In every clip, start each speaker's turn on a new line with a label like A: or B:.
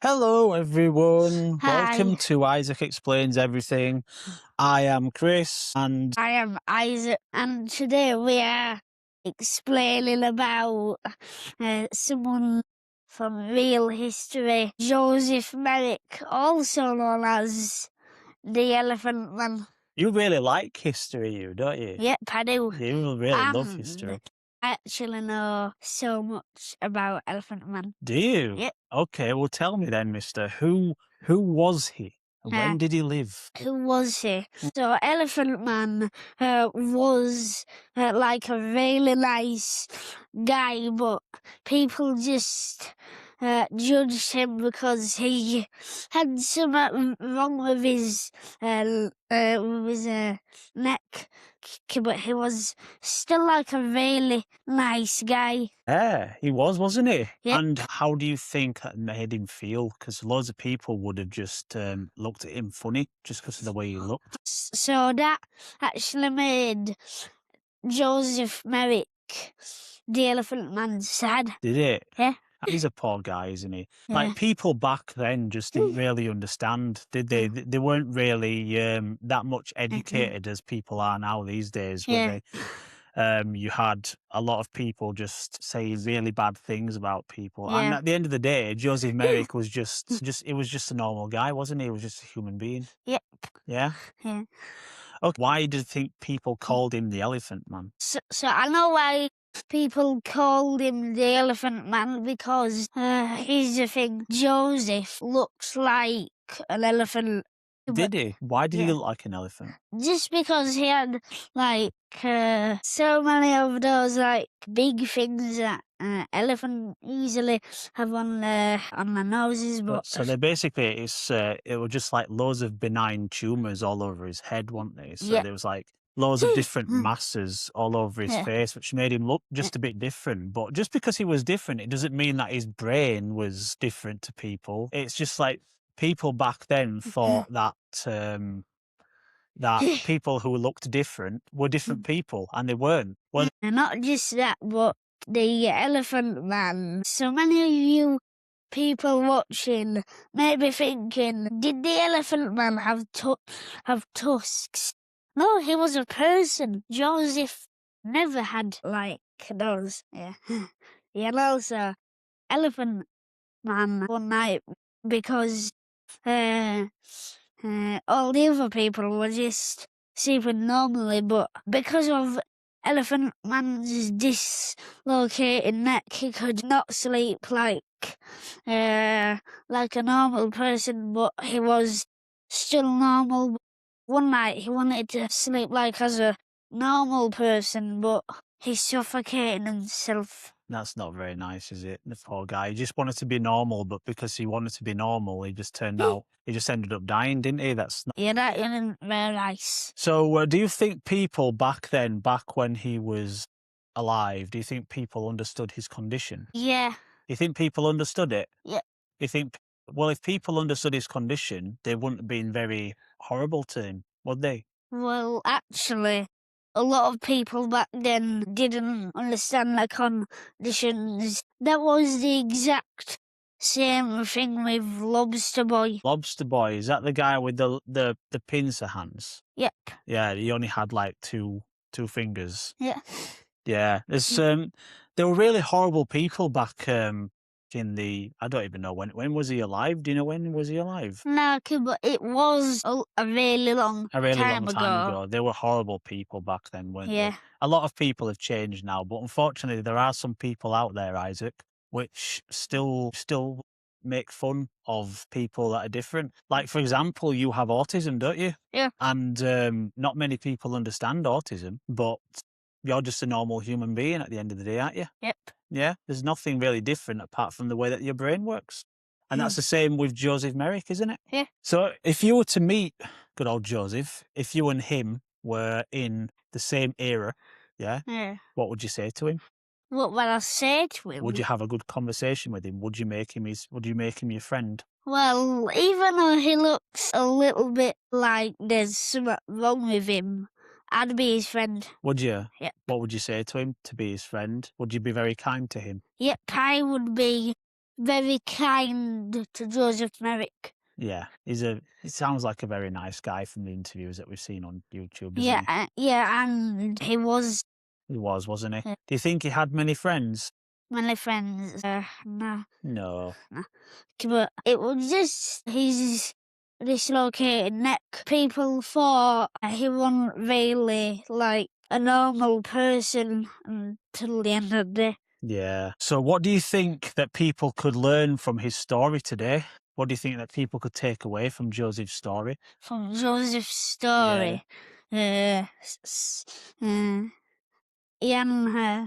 A: Hello, everyone.
B: Hi,
A: Welcome to Isaac Explains Everything. I am Chris, and
B: I am Isaac, and today we are explaining about someone from real history, Joseph Merrick, also known as the Elephant Man.
A: you really like history, don't you?
B: Yep, I do.
A: You really love
B: And
A: history.
B: I actually know so much about Elephant Man.
A: Do you?
B: Yep.
A: Okay, well, tell me then, mister. Who was he? When did he live?
B: Who was he? So Elephant Man was like a really nice guy, but people just judged him because he had something wrong with his neck. But he was still like a really nice guy.
A: Yeah, he was, wasn't he?
B: Yep.
A: And how do you think that made him feel? Because loads of people would have just looked at him funny just because of the way he looked.
B: So that actually made Joseph Merrick, the Elephant Man, sad.
A: Did it?
B: Yeah.
A: He's a poor guy, isn't he?
B: Yeah.
A: Like, people back then just didn't really understand, did they? They weren't really that much educated as people are now these days, were
B: Yeah.
A: they? You had a lot of people just say really bad things about people. And
B: Yeah.
A: at the end of the day, Joseph Merrick was just he was just a normal guy, wasn't he? He was just a human being.
B: Yep.
A: Yeah?
B: Yeah.
A: Okay. Why do you think people called him the Elephant Man?
B: So I know why people called him the Elephant Man, because here's the thing: Joseph looks like an elephant.
A: Did he? Why did he
B: Yeah.
A: look like an elephant?
B: Just because he had like so many of those like big things that elephant easily have on their noses, but
A: So they basically, it was just like loads of benign tumors all over his head, weren't they? So
B: yeah.
A: there was like loads of different masses all over his
B: Yeah.
A: face, which made him look just a bit different. But just because he was different, it doesn't mean that his brain was different to people. It's just like people back then thought that that people who looked different were different people, and they weren't. Well,
B: And not just that, but the Elephant Man. So many of you people watching may be thinking, did the Elephant Man have tusks? No, he was a person. Joseph never had like those. Yeah. And also, Elephant Man one night, because all the other people were just sleeping normally, but because of Elephant Man's dislocated neck, he could not sleep like a normal person, but he was still normal. One night he wanted to sleep like as a normal person, but he suffocated himself.
A: that's not very nice, is it? The poor guy. He just wanted to be normal, but because he wanted to be normal, he just ended up dying, didn't he? That's not...
B: Yeah, that isn't very nice.
A: So, do you think people back then, back when he was alive, do you think people understood his condition?
B: Yeah.
A: You think people understood it?
B: Yeah.
A: You think, well, if people understood his condition, they wouldn't have been very horrible to him, would they?
B: Well, actually, a lot of people back then didn't understand the conditions. That was the exact same thing with Lobster Boy.
A: Lobster Boy, is that the guy with the pincer hands?
B: Yep.
A: Yeah, he only had like two fingers.
B: Yeah.
A: Yeah, there's there were really horrible people back in the... I don't even know when was he alive? Do you know when was he alive?
B: No, but it was a really long
A: A really
B: time
A: long time
B: ago.
A: ago. There were horrible people back then, weren't
B: Yeah.
A: they? A lot of people have changed now, but unfortunately there are some people out there, Isaac, which still make fun of people that are different. Like, for example, you have autism, don't you?
B: Yeah.
A: And not many people understand autism, but you're just a normal human being at the end of the day, aren't you?
B: Yep.
A: Yeah, there's nothing really different apart from the way that your brain works. And that's the same with Joseph Merrick, isn't it?
B: Yeah.
A: So if you were to meet good old Joseph, if you and him were in the same era, yeah,
B: Yeah.
A: what would you say to him?
B: What would I say to him?
A: Would you have a good conversation with him? Would you make him your friend?
B: Well, even though he looks a little bit like there's something wrong with him, I'd be his friend.
A: Would you?
B: Yep.
A: What would you say to him to be his friend? Would you be very kind to him?
B: Yep, I would be very kind to Joseph Merrick.
A: Yeah, he sounds like a very nice guy from the interviews that we've seen on YouTube, doesn't
B: Yeah,
A: he?
B: yeah, and he was
A: He was, wasn't he?
B: uh,
A: Do you think he had many friends?
B: many friends. No,
A: No.
B: no. But it was just his dislocated neck. People thought he wasn't really like a normal person until the end of the day.
A: Yeah. So what do you think that people could learn from his story today? What do you think that people could take away from Joseph's story?
B: From Joseph's
A: Yeah.
B: story, a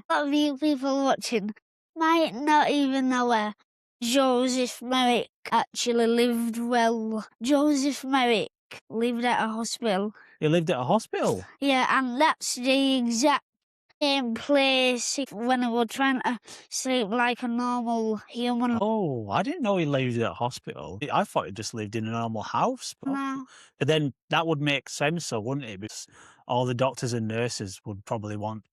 B: lot of you people watching might not even know where Joseph Merrick actually lived well. Joseph Merrick lived at a hospital.
A: He lived at a hospital.
B: Yeah, and that's the exact same place when we were trying to sleep like a normal human.
A: Oh, I didn't know he lived at a hospital. I thought he just lived in a normal house.
B: No.
A: But then that would make sense, though, wouldn't it? Because all the doctors and nurses would probably want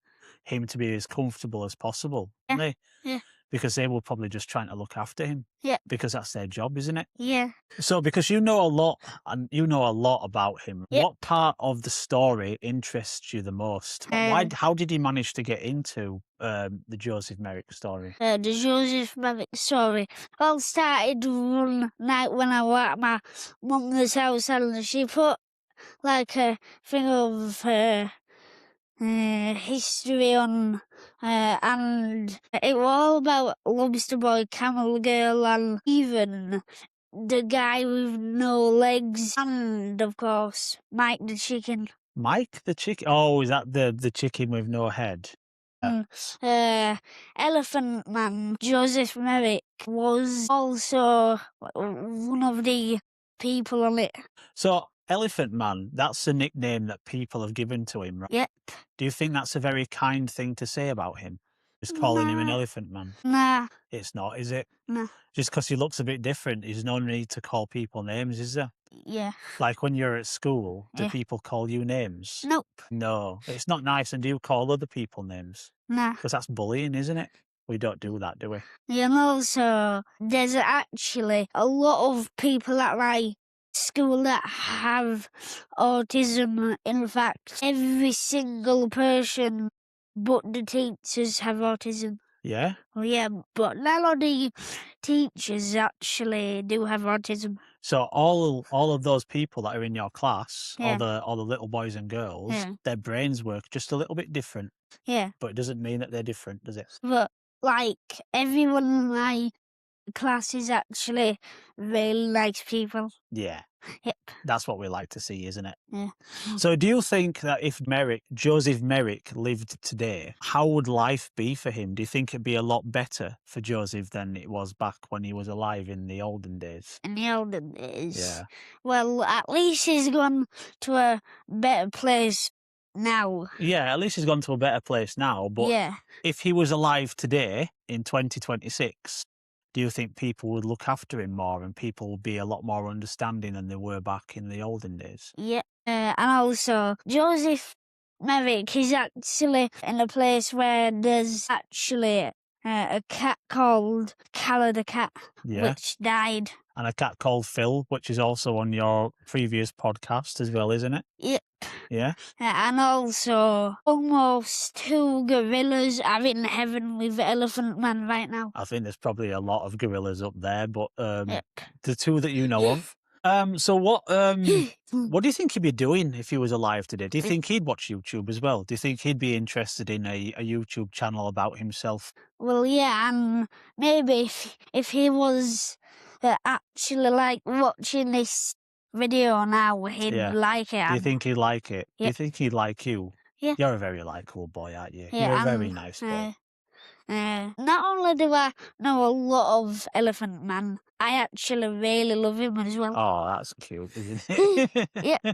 A: him to be as comfortable as possible, wouldn't they?
B: Yeah.
A: Because they were probably just trying to look after him.
B: Yeah.
A: Because that's their job, isn't it?
B: Yeah.
A: So because you know a lot and you know a lot about him,
B: Yeah.
A: what part of the story interests you the most? How did he manage to get into the Joseph Merrick story?
B: The Joseph Merrick story all started one night when I was at my mum's house and she put like a thing of history on, and it was all about Lobster Boy, Camel Girl, and even the guy with no legs, and of course Mike the chicken.
A: Mike the chicken. Oh, is that the chicken with no head?
B: Elephant Man Joseph Merrick was also one of the people on it.
A: So Elephant Man, that's the nickname that people have given to him, right?
B: Yep.
A: Do you think that's a very kind thing to say about him? Just calling him an elephant man?
B: Nah.
A: It's not, is it?
B: Nah.
A: Just because he looks a bit different, there's no need to call people names, is there?
B: Yeah.
A: Like when you're at school, do
B: Yeah.
A: people call you names?
B: Nope.
A: No, it's not nice. And do you call other people names?
B: Nah.
A: Because that's bullying, isn't it? We don't do that, do we?
B: Yeah, and also, there's actually a lot of people at my school that have autism. In fact, every single person but the teachers have autism.
A: Yeah?
B: Well, yeah, but none of the teachers actually do have autism.
A: So all of those people that are in your class,
B: Yeah.
A: all the little boys and girls,
B: Yeah.
A: their brains work just a little bit different.
B: Yeah,
A: But it doesn't mean that they're different, does it?
B: but like everyone in my class is actually really nice people.
A: Yeah.
B: Yep.
A: That's what we like to see, isn't it?
B: Yeah.
A: So do you think that if Joseph Merrick lived today, how would life be for him? Do you think it'd be a lot better for Joseph than it was back when he was alive in the olden days?
B: In the olden days.
A: Yeah.
B: Well, at least he's gone to a better place now.
A: Yeah, at least he's gone to a better place now. But
B: Yeah.
A: if he was alive today in 2026, do you think people would look after him more and people would be a lot more understanding than they were back in the olden days?
B: Yeah. And also, Joseph Merrick is actually in a place where there's actually a cat called Calla the cat,
A: Yeah.
B: which died.
A: And a cat called Phil, which is also on your previous podcast as well, isn't it?
B: Yep.
A: Yeah.
B: And also, almost 2 gorillas are in heaven with Elephant Man right now.
A: I think there's probably a lot of gorillas up there, but
B: Yep.
A: the two that you know of. So what do you think he'd be doing if he was alive today? Do you think he'd watch YouTube as well? Do you think he'd be interested in a YouTube channel about himself?
B: Well, yeah, and maybe if he was actually like watching this video now, he'd
A: Yeah.
B: like it.
A: Do you think he'd like it? Do you
B: Yeah.
A: think he'd like you?
B: Yeah.
A: You're a very likable boy, aren't you?
B: Yeah,
A: You're a very
B: and,
A: nice boy.
B: Not only do I know a lot of Elephant Man, I actually really love him as well.
A: Oh, that's cute, isn't it?
B: Yeah.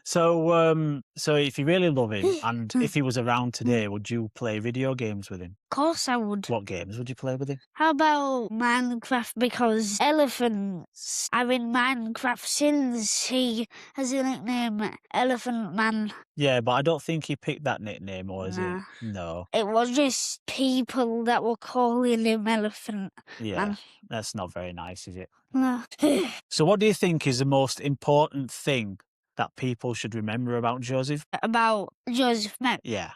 A: So if you really love him, and if he was around today, would you play video games with him?
B: Of course I would.
A: What games would you play with him?
B: How about Minecraft? Because elephants are in Minecraft since he has a nickname, Elephant Man.
A: Yeah, but I don't think he picked that nickname, or is
B: Nah.
A: it? No.
B: It was just people that were calling him Elephant
A: Yeah,
B: Man.
A: that's not very nice, is it?
B: No.
A: So what do you think is the most important thing that people should remember about Joseph?
B: About Joseph Merrick.
A: Yeah.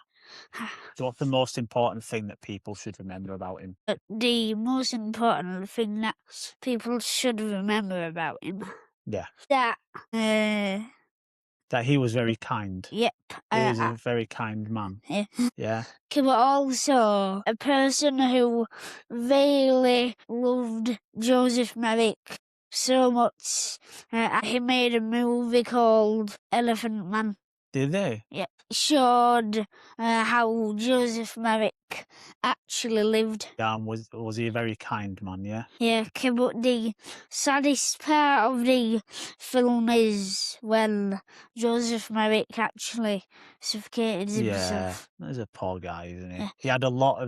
A: So what's the most important thing that people should remember about him?
B: The most important thing that people should remember about him.
A: Yeah.
B: That,
A: That he was very kind.
B: yep.
A: He was a very kind man.
B: Yeah.
A: Yeah.
B: But also a person who really loved Joseph Merrick so much. He made a movie called Elephant Man.
A: Did they?
B: Yep. Showed how Joseph Merrick actually lived.
A: Yeah, and was he a very kind man, yeah?
B: Yeah, but the saddest part of the film is when Joseph Merrick actually suffocated
A: Yeah.
B: himself.
A: He's a poor guy, isn't he?
B: Yeah.
A: He had a lot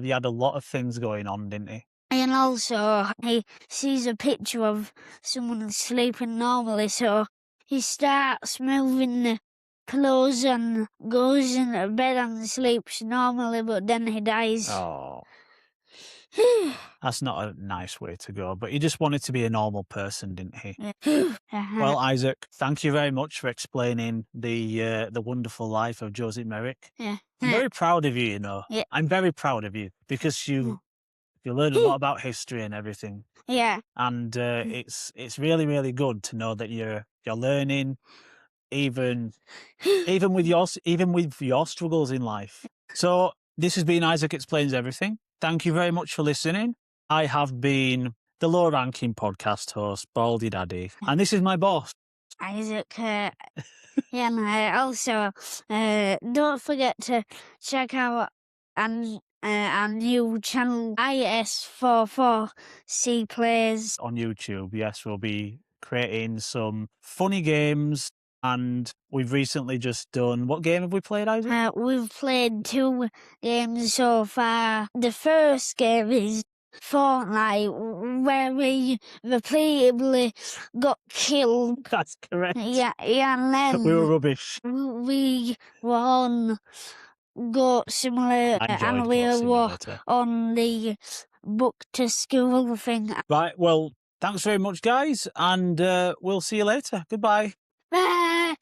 A: of things going on, didn't he?
B: And also, he sees a picture of someone sleeping normally, so he starts moving the pillows and goes into bed and sleeps normally, but then he dies.
A: Oh. That's not a nice way to go, but he just wanted to be a normal person, didn't he? Well, Isaac, thank you very much for explaining the wonderful life of Joseph Merrick.
B: yeah.
A: I'm very proud of you, you know.
B: Yeah.
A: I'm very proud of you because you learn a lot about history and everything.
B: Yeah.
A: And it's really, really good to know that you're learning even with your struggles in life. So this has been Isaac Explains Everything. Thank you very much for listening. I have been the low-ranking podcast host, Baldy Daddy, and this is my boss.
B: Isaac, yeah, and also, don't forget to check out our new channel, IS44C Plays.
A: On YouTube, yes, we'll be creating some funny games, and we've recently just done... What game have we played, Isaac?
B: We've played 2 games so far. The first game is Fortnite, where we repeatedly got killed.
A: That's correct.
B: Yeah, and then
A: We were rubbish.
B: we were on Goat Simulator,
A: I enjoyed
B: and we
A: Goat
B: were
A: Simulator.
B: on the book to school thing.
A: Right, well, thanks very much, guys, and we'll see you later. Goodbye.
B: Bye.